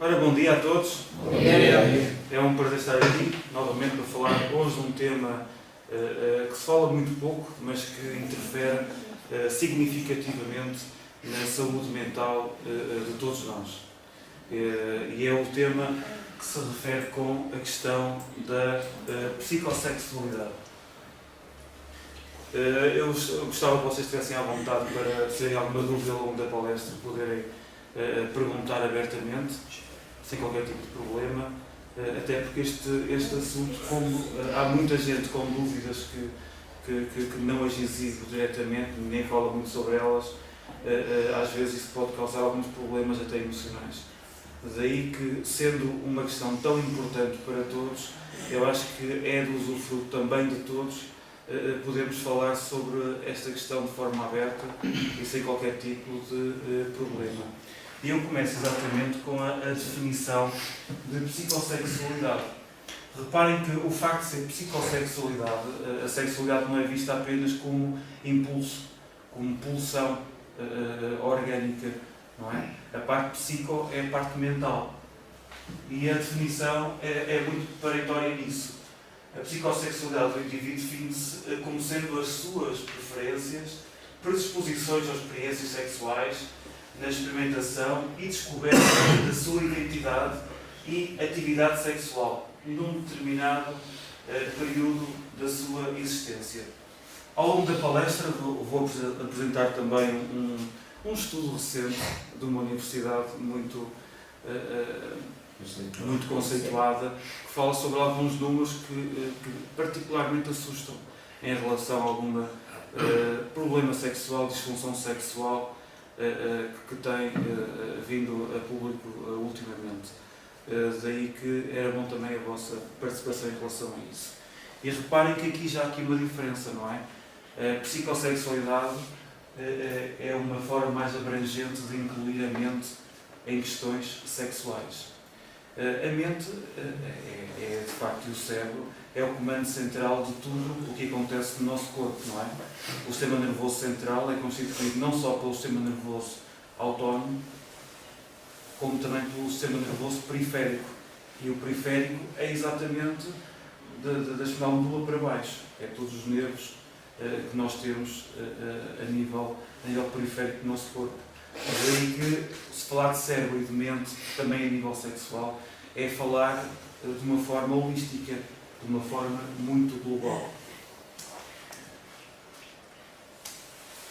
Ora, bom dia a todos. Bom dia. É um prazer estar aqui novamente para falar hoje de um tema que se fala muito pouco, mas que interfere significativamente na saúde mental de todos nós. E é o tema que se refere com a questão da psicossexualidade. Eu gostava que vocês estivessem à vontade para, se têm alguma dúvida ao longo da palestra, poderem perguntar abertamente, sem qualquer tipo de problema, até porque este assunto, como há muita gente com dúvidas que não as exibe diretamente, ninguém fala muito sobre elas, às vezes isso pode causar alguns problemas até emocionais. Daí que, sendo uma questão tão importante para todos, eu acho que é do usufruto também de todos podemos falar sobre esta questão de forma aberta e sem qualquer tipo de problema. E eu começo exatamente com a definição de psicossexualidade. Reparem que o facto de ser psicossexualidade, a sexualidade não é vista apenas como impulso, como pulsão orgânica, não é? A parte psico é a parte mental. E a definição é muito preparatória nisso. A psicossexualidade do indivíduo define-se como sendo as suas preferências, predisposições ou experiências sexuais, na experimentação e descoberta da sua identidade e atividade sexual num determinado período da sua existência. Ao longo da palestra vou apresentar também um estudo recente de uma universidade muito conceituada, que fala sobre alguns números que particularmente assustam em relação a algum problema sexual, disfunção sexual que tem vindo a público ultimamente. Daí que era bom também a vossa participação em relação a isso. E reparem que aqui já há aqui uma diferença, não é? A psicossexualidade é uma forma mais abrangente de incluir a mente em questões sexuais. A mente é de facto o cérebro, é o comando central de tudo o que acontece no nosso corpo, não é? O sistema nervoso central é constituído não só pelo sistema nervoso autónomo, como também pelo sistema nervoso periférico. E o periférico é exatamente da espinal medula para baixo. É todos os nervos que nós temos a nível periférico do nosso corpo. Daí que, se falar de cérebro e de mente, também a nível sexual, é falar de uma forma holística, de uma forma muito global.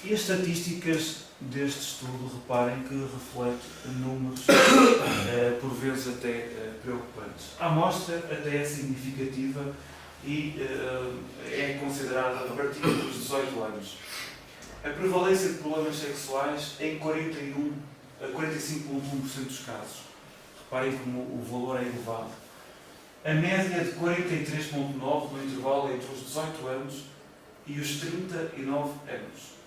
E as estatísticas deste estudo, reparem que reflete números, por vezes até preocupantes. A amostra até é significativa e é considerada a partir dos 18 anos. A prevalência de problemas sexuais é em 45,1% dos casos. Reparem como o valor é elevado. A média de 43,9% no intervalo entre os 18 anos e os 39 anos.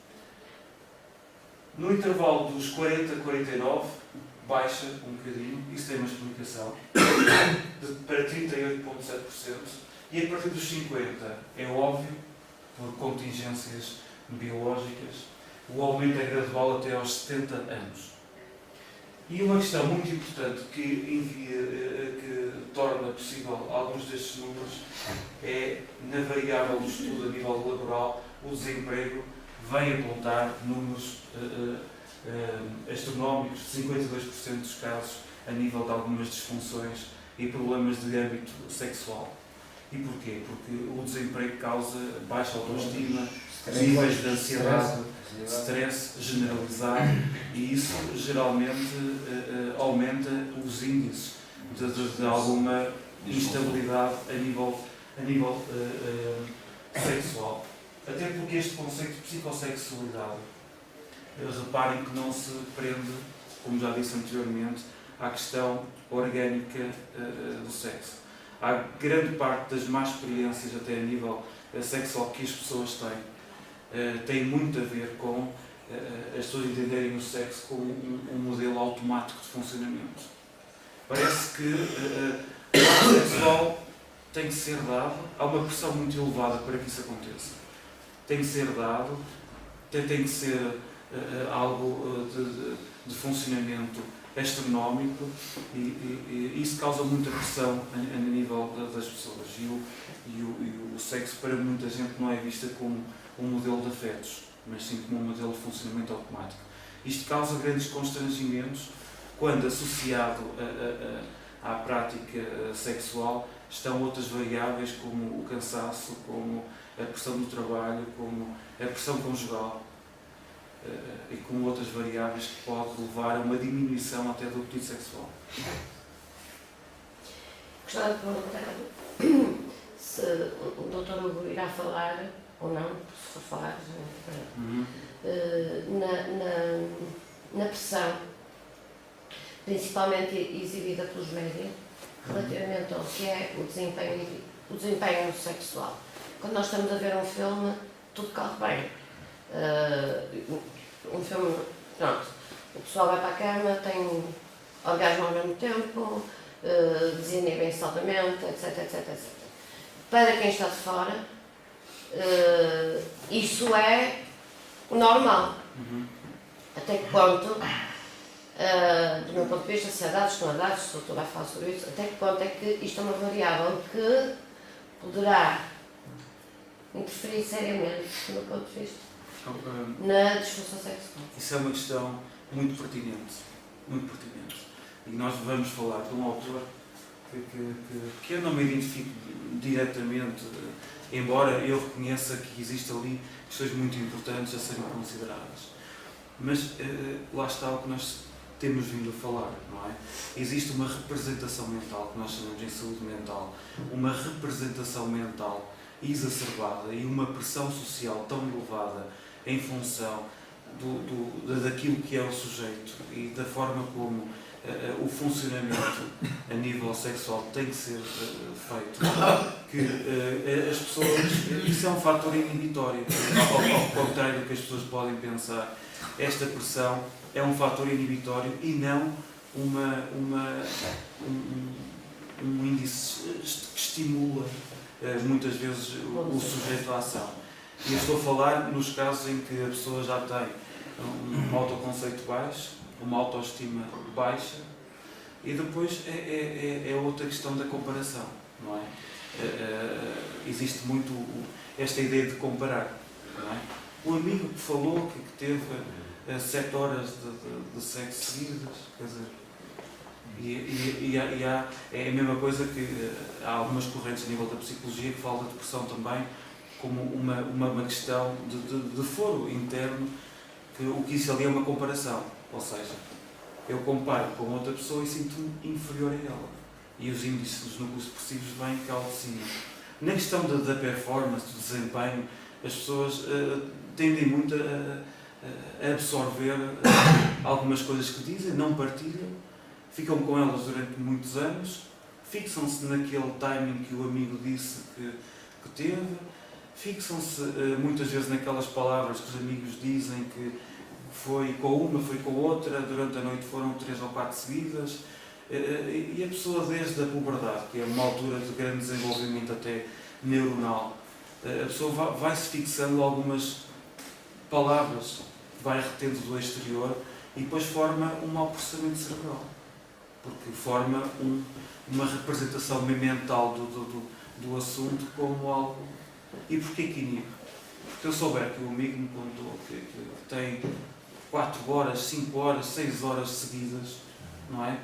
No intervalo dos 40 a 49, baixa um bocadinho, isso tem uma explicação, para 38,7%. E a partir dos 50, é óbvio, por contingências biológicas, o aumento é gradual até aos 70 anos. E uma questão muito importante que torna possível alguns destes números é, na variável do estudo a nível laboral, o desemprego vem apontar números astronómicos de 52% dos casos a nível de algumas disfunções e problemas de âmbito sexual. E porquê? Porque o desemprego causa baixa autoestima, níveis de ansiedade, stress generalizado, e isso geralmente aumenta os índices de alguma instabilidade a nível sexual. Até porque este conceito de psicossexualidade, reparem que não se prende, como já disse anteriormente, à questão orgânica do sexo. Há grande parte das más experiências, até a nível sexual, que as pessoas têm, tem muito a ver com as pessoas entenderem o sexo como um modelo automático de funcionamento. Parece que o ato sexual tem que ser dado, há uma pressão muito elevada para que isso aconteça. Tem que ser dado, tem que ser algo de funcionamento astronómico e isso causa muita pressão a nível das pessoas e o sexo para muita gente não é visto como um modelo de afetos, mas sim como um modelo de funcionamento automático. Isto causa grandes constrangimentos quando associado à prática sexual estão outras variáveis como o cansaço, como a pressão do trabalho, como a pressão conjugal e como outras variáveis que podem levar a uma diminuição até do apetite sexual. Gostava de perguntar se o Dr. Hugo irá falar, ou não, se for falar, na pressão, principalmente exibida pelos médias, relativamente ao que é o desempenho sexual. Quando nós estamos a ver um filme, tudo corre bem. Um filme, pronto, o pessoal vai para a cama, tem orgasmo ao mesmo tempo, desinibem-se altamente, etc. Para quem está de fora, isso é o normal. Até que ponto, do meu ponto de vista, se há dados, se não há dados, se o doutor vai falar sobre isso, até que ponto é que isto é uma variável que poderá interferir seriamente, do meu ponto de vista, na disfunção sexual? Isso é uma questão muito pertinente, muito pertinente. E nós vamos falar de um autor que eu não me identifico diretamente, embora eu reconheça que existe ali questões muito importantes a serem consideradas. Mas lá está o que nós temos vindo a falar, não é? Existe uma representação mental, que nós chamamos em saúde mental, uma representação mental exacerbada e uma pressão social tão elevada em função daquilo que é o sujeito e da forma como o funcionamento a nível sexual tem que ser feito, que as pessoas, isso é um fator inibitório, ao contrário do que as pessoas podem pensar. Esta pressão é um fator inibitório e não um índice que estimula muitas vezes o sujeito à ação. E eu estou a falar nos casos em que a pessoa já tem um autoconceito baixo, uma autoestima baixa, e depois é outra questão da comparação, não é? Existe muito esta ideia de comparar, não é? O amigo que falou que teve 7 horas de sexo seguidas, quer dizer, é a mesma coisa que há algumas correntes a nível da psicologia que falam da depressão também como uma questão de foro interno, que o que isso ali é uma comparação, ou seja, eu comparo com outra pessoa e sinto-me inferior a ela. E os índices dos núcleos depressivos vêm cá ao de cima. Na questão da performance, do desempenho, as pessoas tendem muito a absorver algumas coisas que dizem, não partilham, ficam com elas durante muitos anos, fixam-se naquele timing que o amigo disse que teve, fixam-se muitas vezes naquelas palavras que os amigos dizem que foi com uma, foi com outra, durante a noite foram 3 ou 4 seguidas, e a pessoa desde a puberdade, que é uma altura de grande desenvolvimento até neuronal, a pessoa vai-se fixando algumas palavras, vai retendo do exterior e depois forma um mau processamento cerebral, porque forma uma representação mental do assunto como algo. E porquê que inibe? Porque eu souber que o amigo me contou que tem 4 horas, 5 horas, 6 horas seguidas, não é?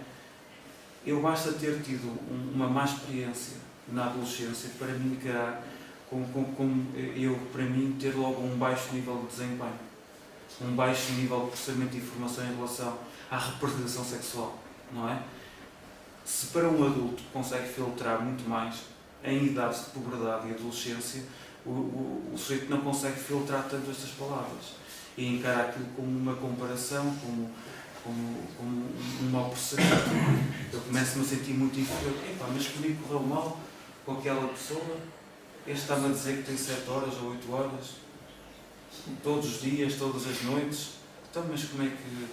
Eu basta ter tido uma má experiência na adolescência para me encarar como eu, para mim, ter logo um baixo nível de desempenho, um baixo nível de processamento de informação em relação à representação sexual, não é? Se para um adulto consegue filtrar muito mais em idades de puberdade e adolescência, o sujeito não consegue filtrar tanto estas palavras e encarar aquilo como uma comparação, como um mau processamento. Eu começo-me a sentir muito inferior. Mas comigo correu mal com aquela pessoa, este está-me a dizer que tem 7 horas ou 8 horas, todos os dias, todas as noites. Então, mas como é que...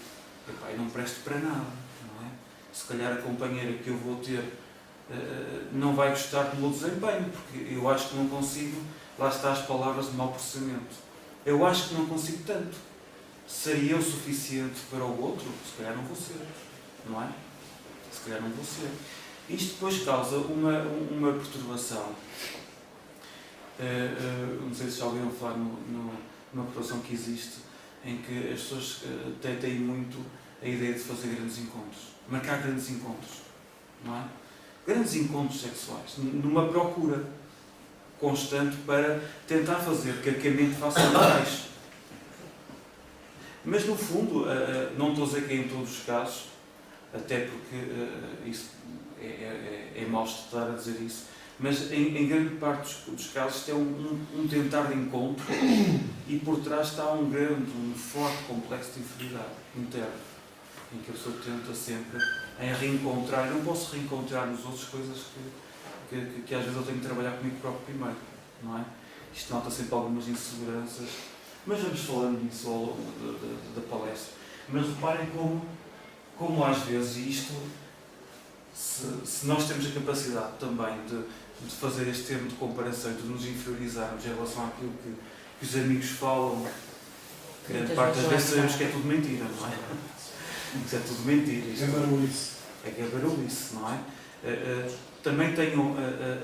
eu não presto para nada, não é? Se calhar a companheira que eu vou ter não vai gostar do meu desempenho, porque eu acho que não consigo, lá está as palavras de mau processamento. Eu acho que não consigo tanto. Seria eu suficiente para o outro? Se calhar não vou ser. não é? Se calhar não vou ser. Isto depois causa uma perturbação. Não sei se já ouviram falar numa perturbação que existe, em que as pessoas têm muito a ideia de fazer grandes encontros, marcar grandes encontros, não é? Grandes encontros sexuais, numa procura constante para tentar fazer que a mente faça um baixo. Mas no fundo, não estou a dizer que é em todos os casos, até porque isso é mau estar a dizer isso, mas em grande parte dos casos isto é um tentar de encontro e por trás está um forte complexo de inferioridade interno, em que a pessoa tenta sempre em reencontrar. Eu não posso reencontrar nos outros coisas que às vezes eu tenho que trabalhar comigo próprio primeiro, não é? Isto nota sempre algumas inseguranças, mas vamos falando disso ao longo da palestra. Mas reparem como às vezes isto, se nós temos a capacidade também de fazer este termo de comparação e de nos inferiorizarmos em relação àquilo que os amigos falam, grande parte das vezes sabemos que é tudo mentira, não é? Isso é tudo mentira. É barulhice. É barulhice, não é? Também tenham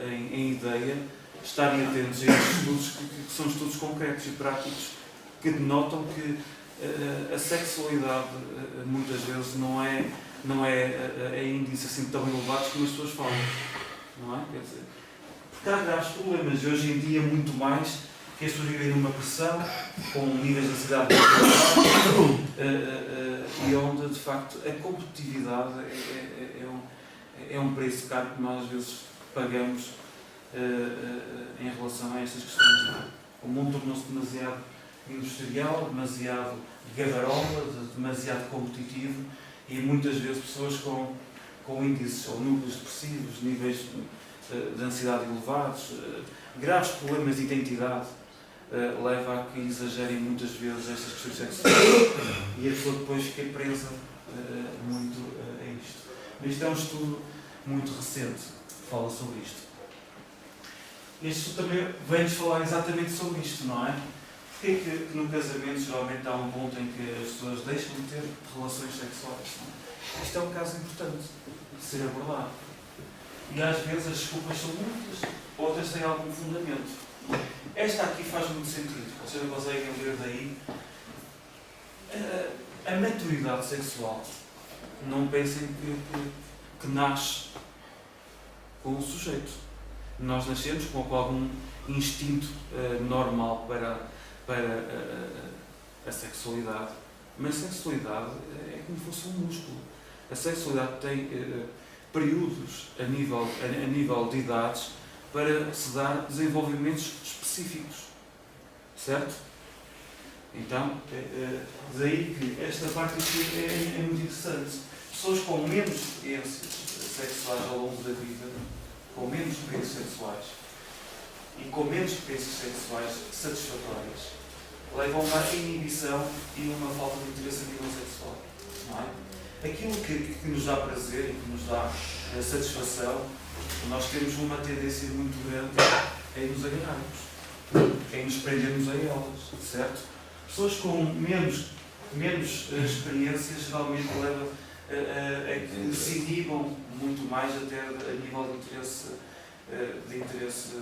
em ideia estarem atentos a estes estudos que são estudos concretos e práticos que denotam que a sexualidade muitas vezes não é índices assim tão elevados como as pessoas falam, não é? Quer dizer, porque há graves problemas e hoje em dia muito mais que as pessoas vivem numa pressão com níveis de ansiedade e onde de facto a competitividade é um preço caro que nós às vezes pagamos em relação a estas questões. Não é? O mundo tornou-se demasiado industrial, demasiado gavarola, demasiado competitivo e muitas vezes pessoas com índices ou núcleos depressivos, níveis de ansiedade elevados, graves problemas de identidade, leva a que exagerem muitas vezes estas questões sexuais e a pessoa depois fica presa muito a isto. Mas isto é um estudo muito recente que fala sobre isto. Este estudo também vem-nos falar exatamente sobre isto, não é? Porque é que no casamento geralmente há um ponto em que as pessoas deixam de ter relações sexuais? Não é? Isto é um caso importante de ser abordado. E às vezes as desculpas são muitas, outras têm algum fundamento. Esta aqui faz muito sentido. Vocês não conseguem ver daí. A maturidade sexual, não pensem que nasce com o sujeito. Nós nascemos com algum instinto normal para a sexualidade, mas a sexualidade é como se fosse um músculo. A sexualidade tem períodos a nível de idades para se dar desenvolvimentos específicos, certo? Então, daí que esta parte aqui é muito interessante. Pessoas com menos experiências sexuais ao longo da vida, com menos experiências sexuais e com menos experiências sexuais satisfatórias, levam a uma inibição e uma falta de interesse a nível sexual. Não é? Aquilo que nos dá prazer e que nos dá satisfação, nós temos uma tendência muito grande em nos agarrarmos, em nos prendermos a elas, certo? Pessoas com menos experiências geralmente levam a que se inibam muito mais até a nível de interesse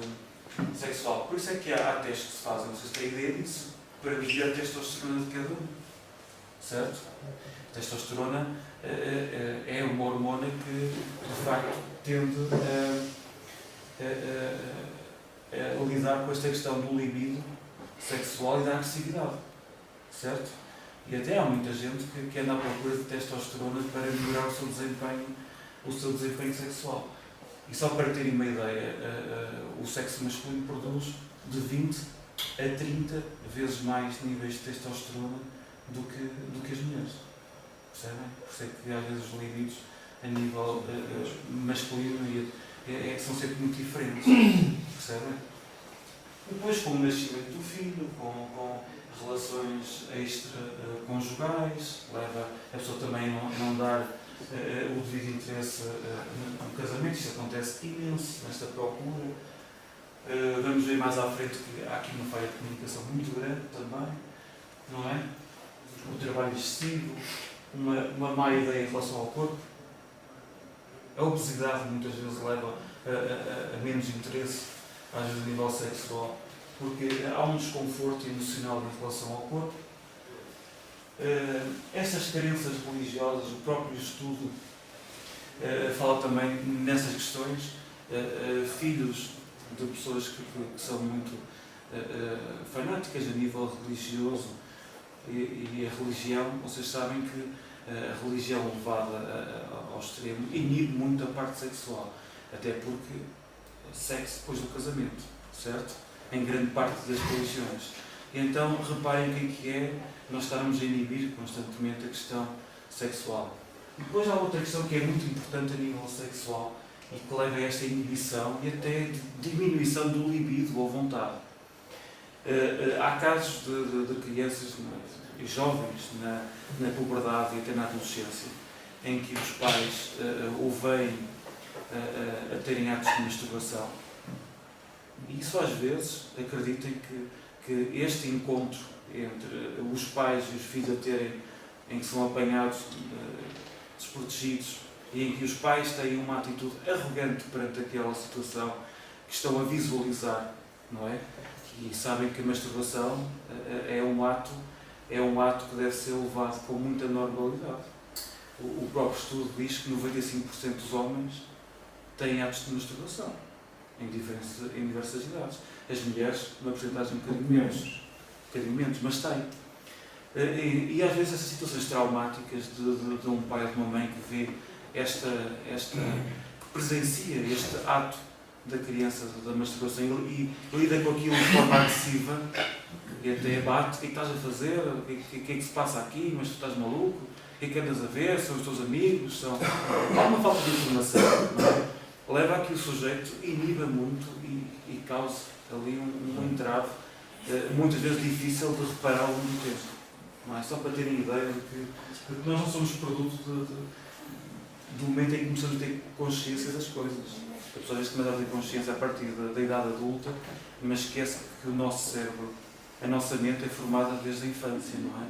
sexual. Por isso é que há testes que se fazem, vocês têm ideia disso, para medir a testosterona de cada um, certo? A testosterona é uma hormona que, de facto, tende a lidar com esta questão do libido sexual e da agressividade, certo? E até há muita gente que anda à procura de testosterona para melhorar o seu desempenho sexual. E só para terem uma ideia, o sexo masculino produz de 20 a 30 vezes mais níveis de testosterona do que as mulheres. Percebem? Por isso é que às vezes os libidos a nível masculino são sempre muito diferentes. Percebem? Depois, com o nascimento do filho, com relações extraconjugais, leva a pessoa também a não dar o devido interesse no casamento. Isto acontece imenso nesta procura. Vamos ver mais à frente que há aqui uma falha de comunicação muito grande também, não é? O trabalho excessivo, uma má ideia em relação ao corpo, A obesidade muitas vezes leva a menos interesse, às vezes a nível sexual, porque há um desconforto emocional em relação ao corpo. Essas crenças religiosas, o próprio estudo fala também nessas questões. Filhos de pessoas que são muito fanáticas a nível religioso e a religião, vocês sabem que a religião levada ao extremo inibe muito a parte sexual, até porque sexo depois do casamento, certo? Em grande parte das religiões. E então reparem o que é nós estarmos a inibir constantemente a questão sexual. E depois há outra questão que é muito importante a nível sexual e que leva a esta inibição e até diminuição do libido ou vontade. Há casos de crianças e jovens na puberdade e até na adolescência em que os pais o veem a terem atos de masturbação. E isso às vezes acreditem que este encontro entre os pais e os filhos em que são apanhados desprotegidos e em que os pais têm uma atitude arrogante perante aquela situação que estão a visualizar, não é? E sabem que a masturbação é um ato que deve ser levado com muita normalidade. O próprio estudo diz que 95% dos homens têm atos de masturbação em diversas idades. As mulheres, uma porcentagem um bocadinho menos, mas têm. E às vezes essas situações traumáticas de um pai ou de uma mãe que vê que presencia este ato da criança, da masturbação, e lida com aquilo de forma agressiva, e até bate: o que estás a fazer? O que é que se passa aqui? Mas tu estás maluco? O que é que andas a ver? São os teus amigos? Há uma falta de informação, não é? Leva a que o sujeito iniba muito e cause ali um entrave, muitas vezes difícil de reparar ao longo do tempo. Não é? Só para terem ideia de que nós não somos produto do momento em que começamos a ter consciência das coisas. A pessoa às vezes começa a ter consciência a partir da idade adulta, mas esquece que o nosso cérebro, a nossa mente é formada desde a infância, não é?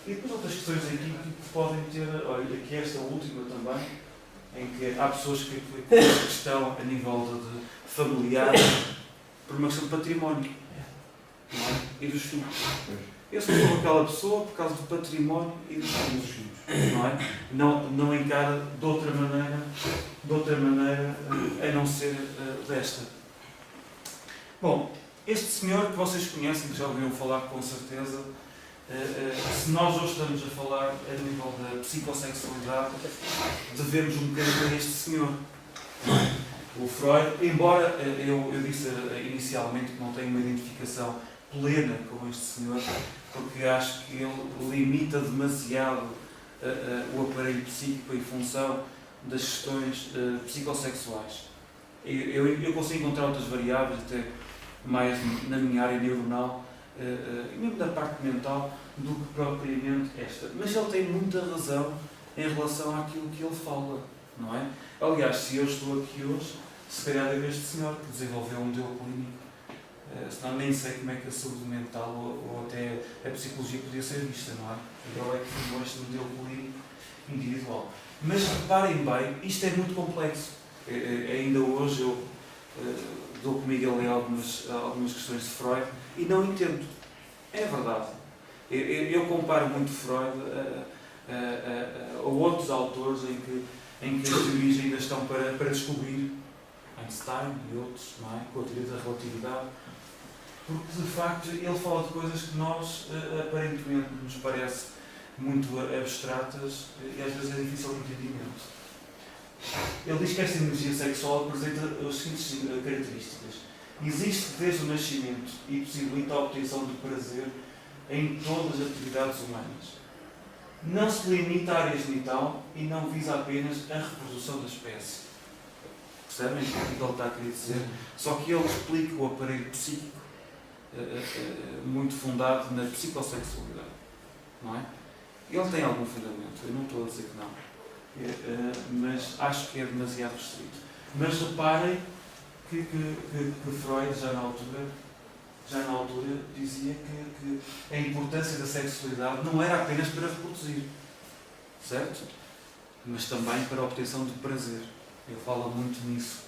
E depois outras questões aqui que podem ter, olha, aqui esta última também, em que há pessoas que estão a nível de familiar por uma questão de património, não é? E dos filhos. Eu sou aquela pessoa por causa do património e dos filhos, não é? Não encara de outra maneira a não ser desta. Bom, este senhor que vocês conhecem, que já ouviram falar com certeza, se nós hoje estamos a falar a nível da psicossexualidade, devemos um bocadinho a este senhor. O Freud, embora eu disse inicialmente que não tenho uma identificação plena com este senhor, porque acho que ele limita demasiado o aparelho psíquico em função das questões psicossexuais. Eu consigo encontrar outras variáveis, até mais na minha área neuronal, e mesmo da parte mental, do que propriamente esta. Mas ele tem muita razão em relação àquilo que ele fala, não é? Aliás, se eu estou aqui hoje, se calhar é este senhor que desenvolveu um modelo clínico, senão nem sei como é que a saúde mental ou até a psicologia podia ser vista, não é? Ele é que formou este modelo clínico individual. Mas reparem bem, isto é muito complexo. Ainda hoje eu dou comigo a ler algumas questões de Freud e não entendo. É verdade. Eu comparo muito Freud a outros autores em que as teorias ainda estão para descobrir, Einstein e outros, não é? Com a teoria da relatividade, porque de facto ele fala de coisas que nós aparentemente nos parece muito abstratas e às vezes é difícil de entendimento. Ele diz que esta energia sexual apresenta as seguintes características: existe desde o nascimento e possibilita a obtenção do prazer em todas as atividades humanas. Não se limita à área genital e não visa apenas a reprodução da espécie. Percebem o que ele está a querer dizer? Só que ele explica o aparelho psíquico muito fundado na psicossexualidade. Não é? Ele tem algum fundamento, eu não estou a dizer que não, mas acho que é demasiado restrito. Mas reparem que Freud, já na altura, dizia que a importância da sexualidade não era apenas para reproduzir, certo? mas também para a obtenção de prazer. Ele fala muito nisso.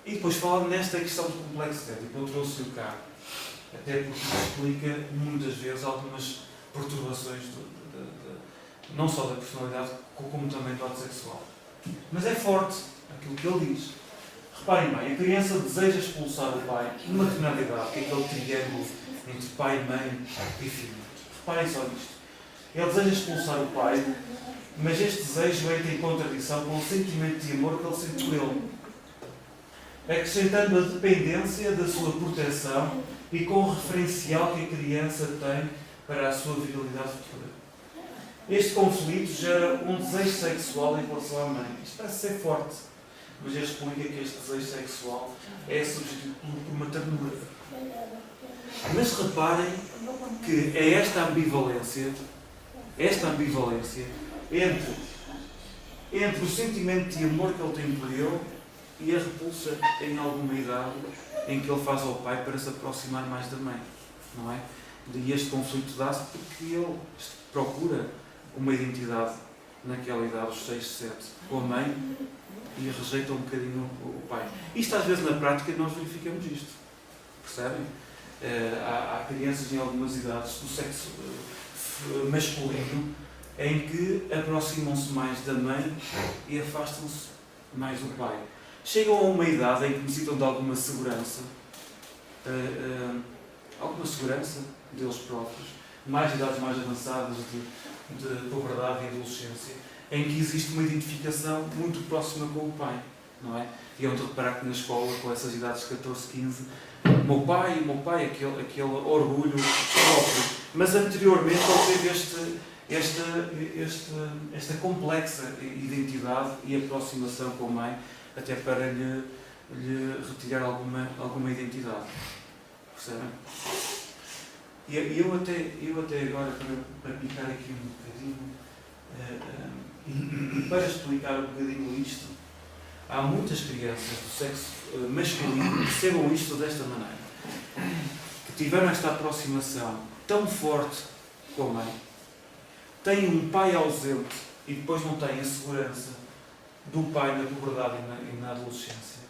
E depois fala nesta questão do complexo ético. Eu trouxe-o cá, até porque explica muitas vezes algumas perturbações não só da personalidade, como também do ato sexual. Mas é forte aquilo que ele diz. Reparem bem, a criança deseja expulsar o pai numa determinada idade, que é aquele triângulo entre pai, mãe e filho. Reparem só nisto. Ele deseja expulsar o pai, mas este desejo entra em contradição com o sentimento de amor que ele sente por ele, acrescentando a dependência da sua proteção e com o referencial que a criança tem para a sua virilidade futura. Este conflito gera um desejo sexual em relação à mãe. Isto parece ser forte, mas ele explica que este desejo sexual é substituído por uma ternura. Mas reparem que é esta ambivalência entre o sentimento de amor que ele tem por ele e a repulsa em alguma idade em que ele faz ao pai para se aproximar mais da mãe, não é? E este conflito dá-se porque ele procura uma identidade naquela idade, aos 6, 7, com a mãe e rejeita um bocadinho o pai. Isto às vezes na prática nós verificamos isto, percebem? Há crianças em algumas idades do sexo masculino em que aproximam-se mais da mãe e afastam-se mais do pai. Chegam a uma idade em que necessitam de alguma segurança deles próprios, mais idades mais avançadas de puberdade e adolescência, em que existe uma identificação muito próxima com o pai, não é? E é onde reparar que na escola, com essas idades de 14, 15, o meu pai, aquele orgulho próprio. Mas anteriormente ele teve esta complexa identidade e aproximação com a mãe, até para lhe retirar alguma identidade. Percebem? E eu até agora, para picar aqui um bocadinho, para explicar um bocadinho isto, há muitas crianças do sexo masculino que percebam isto desta maneira, que tiveram esta aproximação tão forte com a mãe, têm um pai ausente e depois não têm a segurança do pai na puberdade e na adolescência,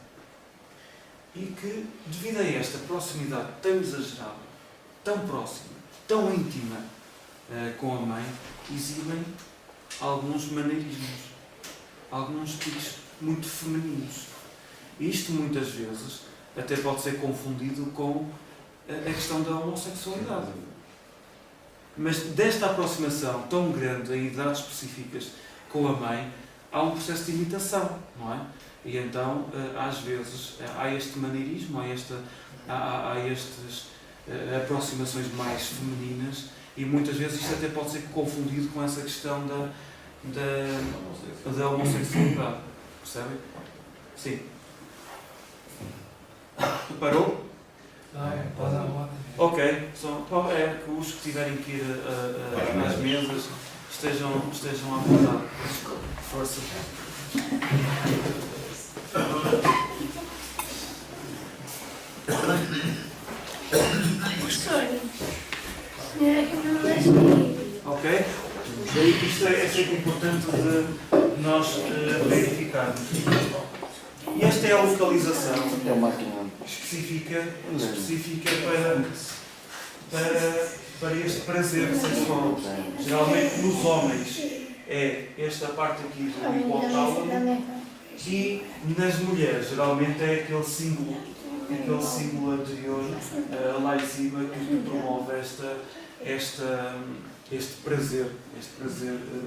e que, devido a esta proximidade tão exagerada, tão próxima, tão íntima com a mãe, exibem alguns maneirismos, alguns tiques muito femininos. Isto muitas vezes até pode ser confundido com a questão da homossexualidade. Mas desta aproximação tão grande em idades específicas com a mãe, há um processo de imitação, não é? E então, às vezes, há este maneirismo, há estas aproximações mais femininas, e muitas vezes isto até pode ser confundido com essa questão da homossexualidade. Percebem? Sim. Parou? Ok. É que os que tiverem que ir às mesas estejam à vontade. Força. Ok? Isto é sempre importante de nós verificarmos. E esta é a localização específica para este prazer sexual. Geralmente nos homens é esta parte aqui do hipotálamo, e nas mulheres geralmente é aquele símbolo anterior lá em cima que promove este prazer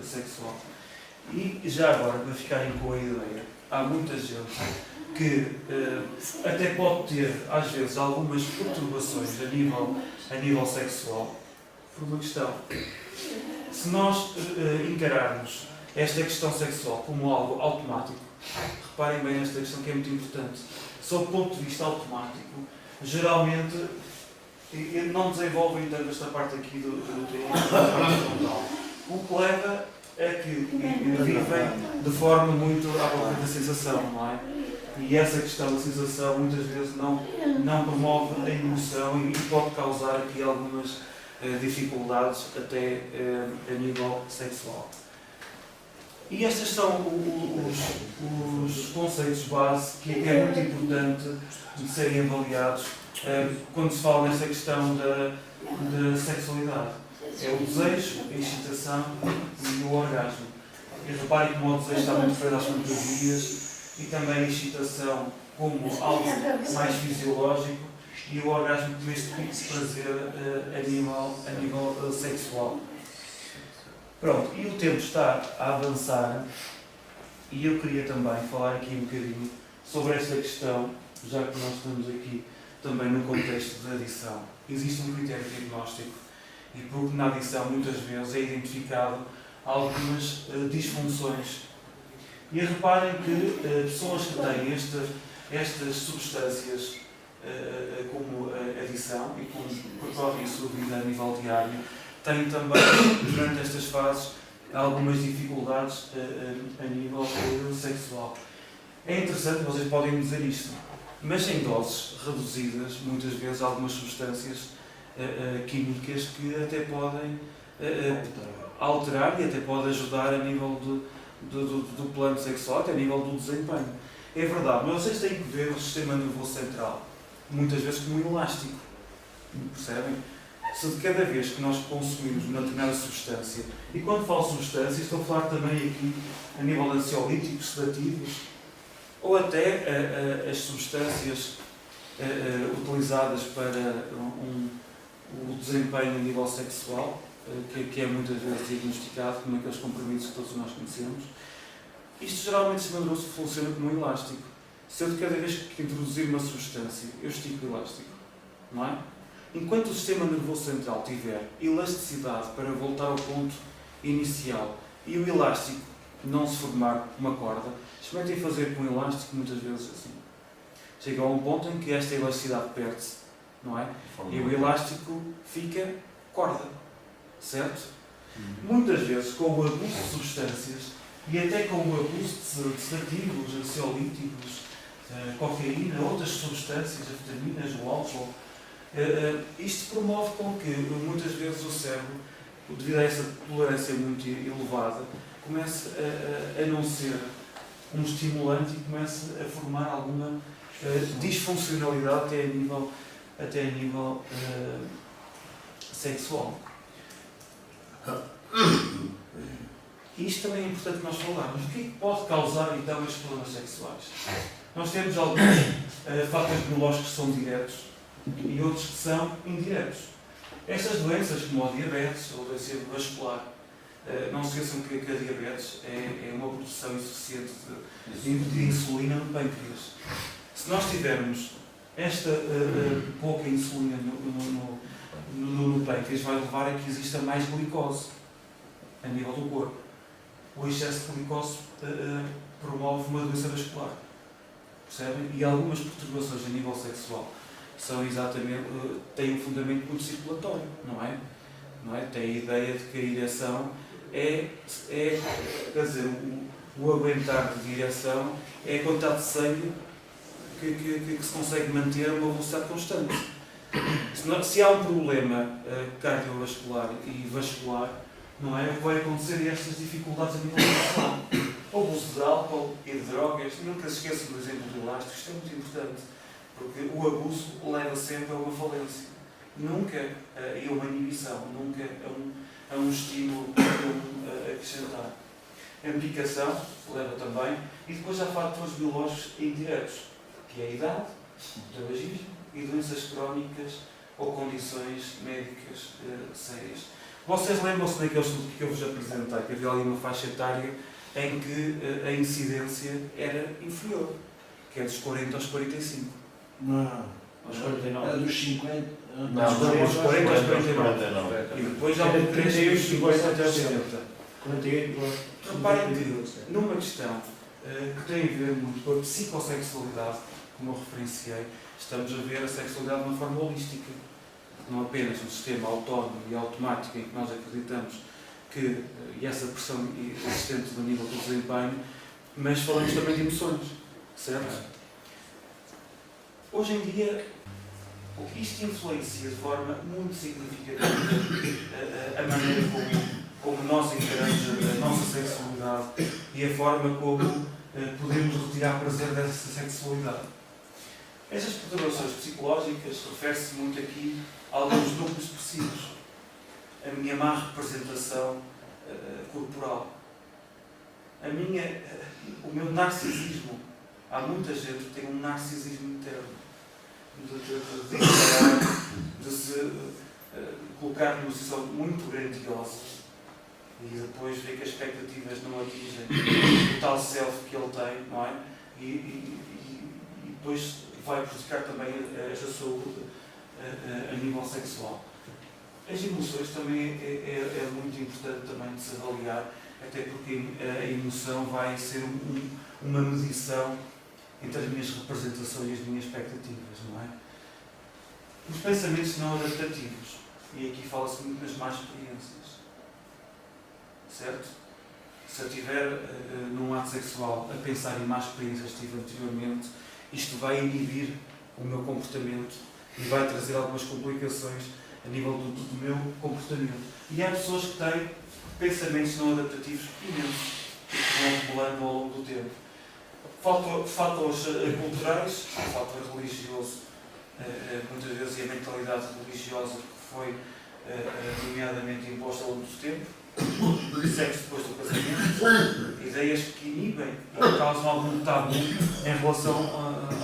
sexual. E já agora, para ficarem com a ideia, há muita gente que até pode ter, às vezes, algumas perturbações a nível sexual por uma questão. Se nós encararmos esta questão sexual como algo automático, reparem bem nesta questão que é muito importante. Sob o ponto de vista automático, geralmente não desenvolvem tanto esta parte aqui do frontal. O que leva é que vivem de forma muito à procura da sensação, não é? E essa questão da sensação muitas vezes não promove a emoção e pode causar aqui algumas dificuldades até a nível sexual. E estes são os conceitos base que é muito importante de serem avaliados quando se fala nesta questão da sexualidade. É o desejo, a excitação e o orgasmo. E reparem como o desejo está muito preso às fantasias e também a excitação como algo mais fisiológico e o orgasmo como este tipo de prazer a nível sexual. Pronto, e o tempo está a avançar e eu queria também falar aqui um bocadinho sobre esta questão, já que nós estamos aqui também no contexto da adição. Existe um critério diagnóstico e porque na adição muitas vezes é identificado algumas disfunções. E reparem que pessoas que têm estas substâncias como a adição e como percorrem a sua vida a nível diário, têm também, durante estas fases, algumas dificuldades a nível sexual. É interessante, vocês podem dizer isto, mas em doses reduzidas, muitas vezes algumas substâncias químicas que até podem alterar e até podem ajudar a nível do plano sexual, até a nível do desempenho. É verdade, mas vocês têm que ver o sistema nervoso central, muitas vezes como um elástico. Percebem? Se de cada vez que nós consumimos uma determinada substância, e quando falo substância, estou a falar também aqui a nível de ansiolíticos, sedativos, ou até as substâncias utilizadas para o desempenho a nível sexual, que é muitas vezes diagnosticado como aqueles comprimidos que todos nós conhecemos. Isto geralmente, o sistema nervoso funciona como um elástico. Se eu de cada vez que introduzir uma substância, eu estico o elástico, não é? Enquanto o sistema nervoso central tiver elasticidade para voltar ao ponto inicial e o elástico não se formar uma corda, experimentem fazer com o elástico muitas vezes assim. Chega a um ponto em que esta elasticidade perde-se, não é? E o elástico fica corda, certo? Muitas vezes com o abuso de substâncias e até com o abuso de sedativos, ansiolíticos, cocaína, outras substâncias, vitaminas, o álcool, isto promove com que muitas vezes o cérebro, devido a essa tolerância muito elevada, comece a não ser um estimulante e comece a formar alguma disfuncionalidade até a nível sexual. Isto também é importante nós falarmos. O que é que pode causar então estes problemas sexuais? Nós temos alguns fatores biológicos que são diretos e outros que são indiretos. Estas doenças, como a diabetes ou a doença vascular, não se esqueçam que a diabetes é uma produção insuficiente de insulina no pâncreas. Se nós tivermos esta pouca insulina no pâncreas, vai levar a que exista mais glicose a nível do corpo. O excesso de glicose promove uma doença vascular. Percebem? E algumas perturbações a nível sexual são exatamente, têm um fundamento muito circulatório, não é? Tem a ideia de que a ereção quer dizer, o aguentar de direção é a quantidade de sangue que se consegue manter a uma velocidade constante. Se há um problema cardiovascular e vascular, não é? Vai acontecer estas dificuldades a nível sexual. O abuso de álcool e de drogas, nunca se esqueçam do exemplo do elástico, isto é muito importante, porque o abuso leva sempre a uma falência, nunca a uma inibição, nunca a um estímulo a acrescentar. A medicação leva também, e depois há fatores biológicos indiretos, que é a idade, o tabagismo e doenças crónicas ou condições médicas sérias. Vocês lembram-se daquele estudo que eu vos apresentei, que havia ali uma faixa etária em que a incidência era inferior, que é dos 40 aos 45. Não, aos 49. Era dos 50. Não, dos 40 aos 49. E depois há um 38, 50 até aos 70. 48. Reparem que, numa questão que tem a ver muito com a psicossexualidade, como eu referenciei, estamos a ver a sexualidade de uma forma holística. Não apenas um sistema autónomo e automático em que nós acreditamos e essa pressão existente do nível do desempenho, mas falamos também de emoções, certo? Hoje em dia, isto influencia de forma muito significativa a maneira como nós encaramos a nossa sexualidade e a forma como podemos retirar prazer dessa sexualidade. Estas perturbações psicológicas refere-se muito aqui a alguns núcleos expressivos. A minha má representação corporal. O meu narcisismo. Há muita gente que tem um narcisismo interno. De se colocar numa situação muito grandiosa e depois ver que as expectativas não atingem o tal self que ele tem, não é? E depois vai prejudicar também esta saúde a nível sexual. As emoções também é muito importante também de se avaliar, até porque a emoção vai ser uma medição entre as minhas representações e as minhas expectativas, não é? Os pensamentos não adaptativos, e aqui fala-se muito nas más experiências, certo? Se eu estiver num ato sexual a pensar em más experiências que tive anteriormente, isto vai inibir o meu comportamento e vai trazer algumas complicações a nível do meu comportamento. E há pessoas que têm pensamentos não adaptativos imensos, que vão acumulando ao longo do tempo. Fatores culturais, o fator religioso, muitas vezes, e a mentalidade religiosa que foi nomeadamente imposta ao longo do tempo, sexo depois do casamento, ideias que inibem ou causam algum tabu em relação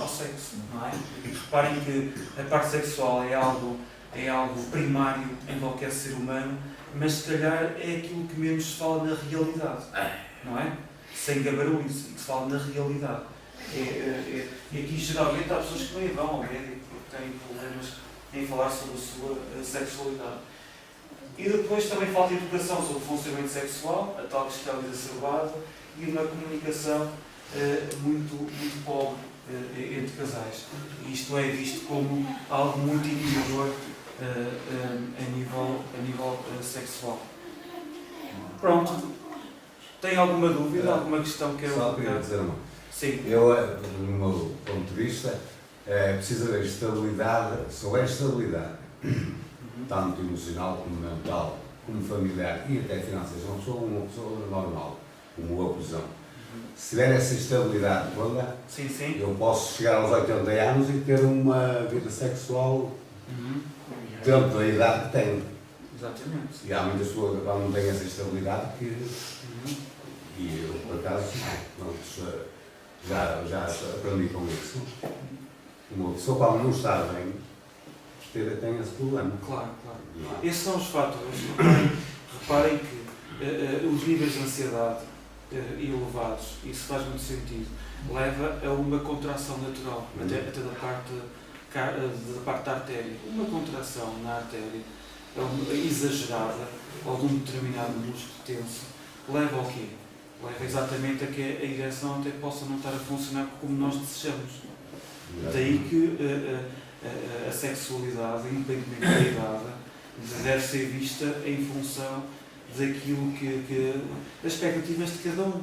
ao sexo, não é? Reparem que a parte sexual é algo primário em qualquer ser humano, mas se calhar é aquilo que menos se fala na realidade, não é? Sem gabarulice, e que se fala na realidade. E aqui geralmente há pessoas que nem vão ao médico porque têm problemas em falar sobre a sua sexualidade. E depois também falta educação sobre o funcionamento sexual, a tal questão exacerbada, e uma comunicação muito pobre entre casais. E isto é visto como algo muito inibidor a nível sexual. Pronto. Tem alguma dúvida, alguma questão que eu... Só queria dizer uma. Sim. Eu, no meu ponto de vista, preciso haver estabilidade, se houver estabilidade, tanto emocional como mental, como familiar e até financeira, uma pessoa normal, como eu, por exemplo. Se tiver essa estabilidade toda, sim, sim. Eu posso chegar aos 80 anos e ter uma vida sexual dentro da idade que tenho. Exatamente. E há muitas pessoas que não têm essa estabilidade que... E eu, por acaso, já aprendi com isso. Uma pessoa, quando não está bem, tem esse problema. Claro. Esses são os fatores. Reparem que os níveis de ansiedade elevados, isso faz muito sentido, leva a uma contração natural, até da parte da artéria. Uma contração na artéria exagerada, ou de um determinado músculo tenso, leva ao quê? Leva exatamente a que a ereção até possa não estar a funcionar como nós desejamos. Daí que a sexualidade, independentemente da idade, deve ser vista em função daquilo das expectativas de cada um.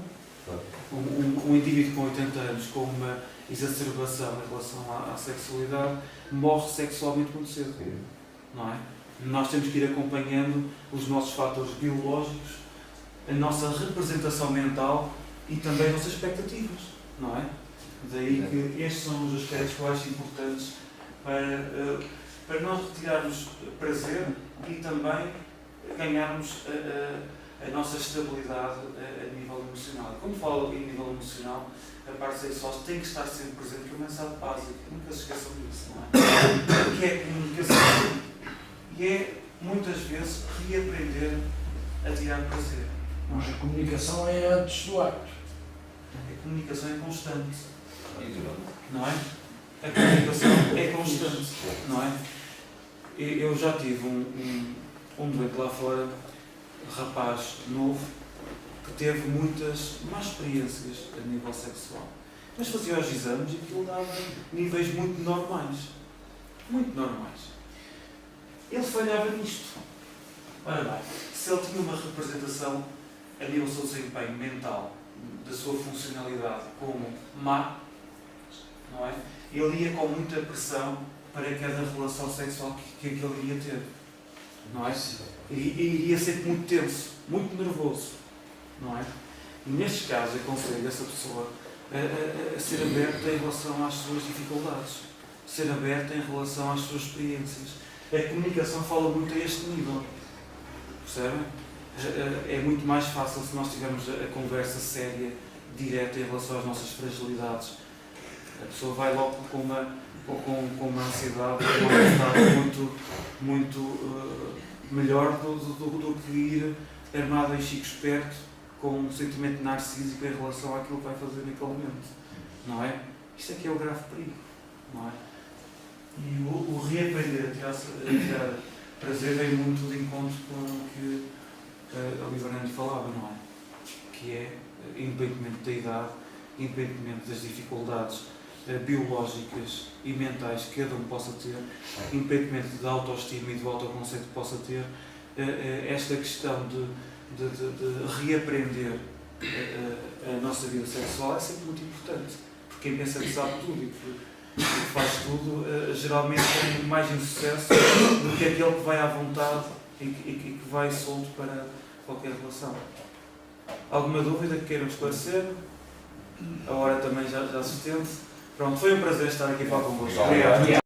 Um indivíduo com 80 anos com uma exacerbação em relação à sexualidade morre sexualmente muito cedo. Não é? Nós temos que ir acompanhando os nossos fatores biológicos, a nossa representação mental e também as nossas expectativas, não é? Daí que estes são os aspectos que eu acho importantes para nós retirarmos prazer e também ganharmos a nossa estabilidade a nível emocional. Quando falo em nível emocional, a parte sexual tem que estar sempre presente, que é uma mensagem básica, nunca se esqueçam disso, não é? Que é a comunicação. E é, muitas vezes, reaprender a tirar prazer. Mas a comunicação é antes do ato. A comunicação é constante. Não é? A comunicação é constante. Não é? Eu já tive um doente lá fora, rapaz novo, que teve muitas más experiências a nível sexual. Mas fazia os exames e aquilo dava níveis muito normais. Muito normais. Ele falhava nisto. Ora bem, se ele tinha uma representação a nível do seu desempenho mental, da sua funcionalidade como má, não é? Ele ia com muita pressão para cada relação sexual que ele iria ter. não é? E iria ser muito tenso, muito nervoso, não é? E nestes casos, aconselho essa pessoa a ser aberta em relação às suas dificuldades, ser aberta em relação às suas experiências. A comunicação fala muito a este nível, percebem? É muito mais fácil se nós tivermos a conversa séria, direta em relação às nossas fragilidades. A pessoa vai logo com uma ansiedade, com uma ansiedade muito melhor do que ir armado em chico esperto com um sentimento narcísico em relação àquilo que vai fazer naquele momento. Não é? Isto é que é o grave perigo. Não é? E o reaprender a tirar prazer vem muito de encontro com o que a Livanani falava, não é? Que é, independentemente da idade, independentemente das dificuldades biológicas e mentais que cada um possa ter, independentemente da autoestima e do autoconceito que possa ter, esta questão de reaprender a nossa vida sexual é sempre muito importante, porque quem pensa que sabe tudo e que faz tudo, geralmente tem mais insucesso do que aquele que vai à vontade e que vai solto para qualquer relação. Alguma dúvida que queiram esclarecer? A hora também já se estende. Pronto, foi um prazer estar aqui a falar convosco. Obrigado.